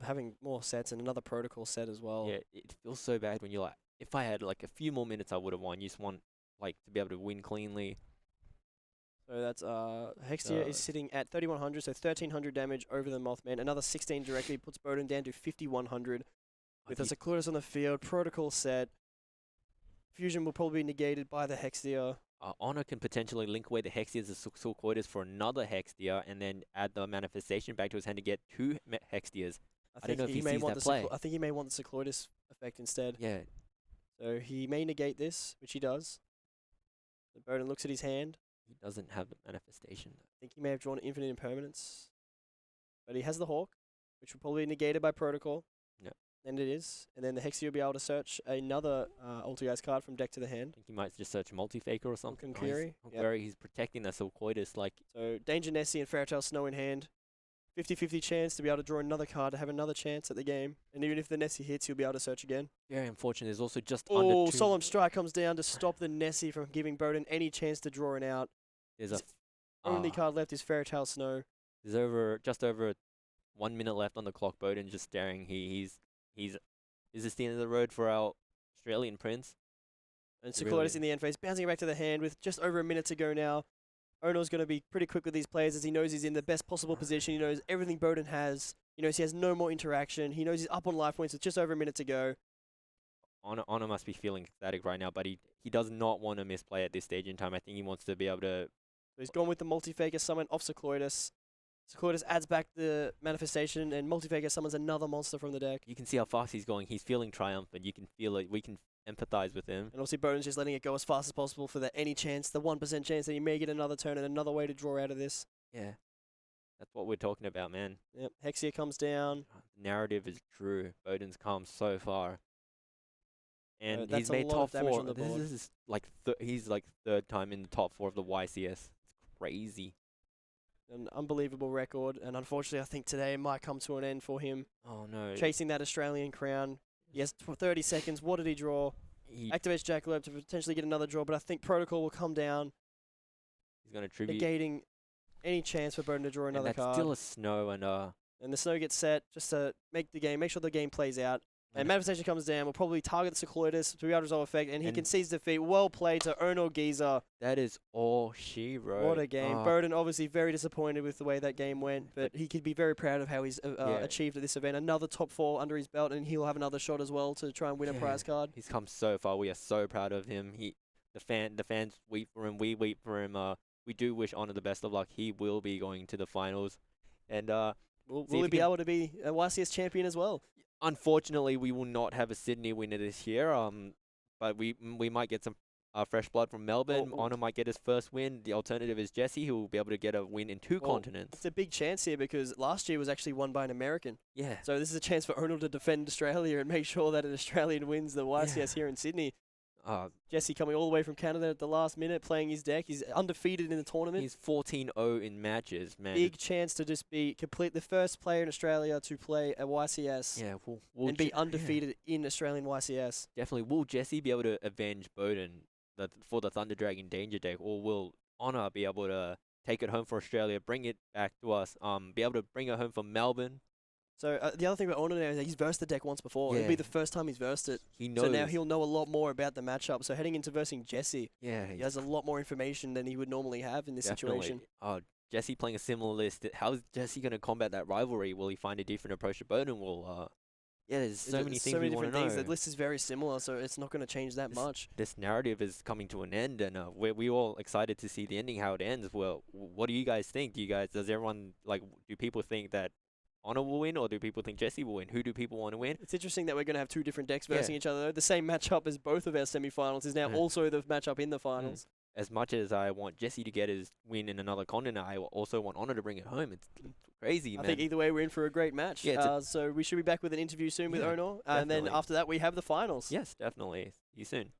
Having more sets and another protocol set as well. Yeah, it feels so bad when you're like, if I had like a few more minutes, I would have won. You just want like to be able to win cleanly. So that's Hextia is sitting at 3100, so 1300 damage over the Mothman. Another 16 directly puts Bohdan down to 5100. With a Sulcoitus on the field, protocol set. Fusion will probably be negated by the Hextia. Honor can potentially link away the Hexias as Sulcoitus for another Hextia and then add the manifestation back to his hand to get 2 Hextias. I don't know if he sees that play. I think he may want the Sulcoitus effect instead. Yeah. So he may negate this, which he does. So Bohdan looks at his hand. He doesn't have the manifestation. I think he may have drawn infinite impermanence. But he has the Hawk, which will probably be negated by protocol. Yep. And it is. And then the Hexia will be able to search another Ultigeist card from deck to the hand. I think he might just search Multi-Faker or something. Query. He's protecting the Sulcoitus. So Danger Nessie and Fairytale Snow in hand. 50-50 chance to be able to draw another card to have another chance at the game. And even if the Nessie hits, he'll be able to search again. Very unfortunate. There's also just under 2... Solemn Strike comes down to stop the Nessie from giving Bohdan any chance to draw it out. There's only card left is Fairytale Snow. There's just over 1 minute left on the clock. Bohdan just staring. Is this the end of the road for our Australian prince? And It really Securitas in the end phase, bouncing it back to the hand with just over a minute to go now. Onor's going to be pretty quick with these players as he knows he's in the best possible position. He knows everything Bohdan has. He knows he has no more interaction. He knows he's up on life points with just over a minute to go. Onur must be feeling ecstatic right now, but he does not want to misplay at this stage in time. I think he wants to be able to... So he's gone with the multi-faker summon off Securitas. Securitas adds back the manifestation, and multi-faker summons another monster from the deck. You can see how fast he's going. He's feeling triumphant. You can feel it. We can empathize with him. And obviously Bohdan's just letting it go as fast as possible for the any chance, the 1% chance that he may get another turn and another way to draw out of this. Yeah. That's what we're talking about, man. Yep, Hexia comes down. The narrative is true. Bohdan's come so far. And that's he's a made lot of top damage 4. on the board. This is like he's like third time in the top 4 of the YCS. It's crazy. An unbelievable record, and unfortunately I think today it might come to an end for him. Oh no. Chasing that Australian crown. He has 30 seconds. What did he draw? He, Activates Jackalope to potentially get another draw, but I think Protocol will come down, he's going to tribute. negating any chance for Bohdan to draw And another that's card. still a snow and And the snow gets set just to make sure the game plays out. And Manifestation comes down, will probably target the Secloidus to be able to resolve effect, and he concedes defeat. Well played to Onur Gezer. that is all she wrote. What a game. Bohdan obviously very disappointed with the way that game went, but he could be very proud of how he's achieved at this event. Another top 4 under his belt, and he'll have another shot as well to try and win a prize card. He's come so far. We are so proud of him. The fans weep for him. We weep for him. We do wish Onur the best of luck. He will be going to the finals. And will he be able to be a YCS champion as well? Unfortunately, we will not have a Sydney winner this year. But we might get some fresh blood from Melbourne. Onur might get his first win. The alternative is Jesse, who will be able to get a win in 2 continents. It's a big chance here because last year was actually won by an American. Yeah. So this is a chance for Onur to defend Australia and make sure that an Australian wins the YCS here in Sydney. Jesse coming all the way from Canada at the last minute, playing his deck. He's undefeated in the tournament. He's 14-0 in matches, man. Big chance to just be the first player in Australia to play a YCS. Yeah, and be undefeated in Australian YCS. Definitely. Will Jesse be able to avenge Bohdan for the Thunder Dragon Danger deck, or will Onur be able to take it home for Australia, bring it back to us, be able to bring it home from Melbourne? So the other thing about Onur now is that he's versed the deck once before. It'll be the first time he's versed it. He knows. So now he'll know a lot more about the matchup. So heading into versing Jesse, he he has a lot more information than he would normally have in this situation. Jesse playing a similar list. How is Jesse going to combat that rivalry? Will he find a different approach to Bohdan? There's so many things we want to know. The list is very similar, so it's not going to change that much. This narrative is coming to an end, and we all excited to see the ending, how it ends. Well, what do you guys think? Does everyone, do people think that Onur will win, or do people think Jesse will win? Who do people want to win? It's interesting that we're going to have 2 different decks versing each other, though. The same matchup as both of our semi-finals is now also the matchup in the finals. As much as I want Jesse to get his win in another continent, I also want Onur to bring it home. It's crazy, man. I think either way, we're in for a great match. So we should be back with an interview soon with Onur. And then after that, we have the finals. Yes, definitely. See you soon.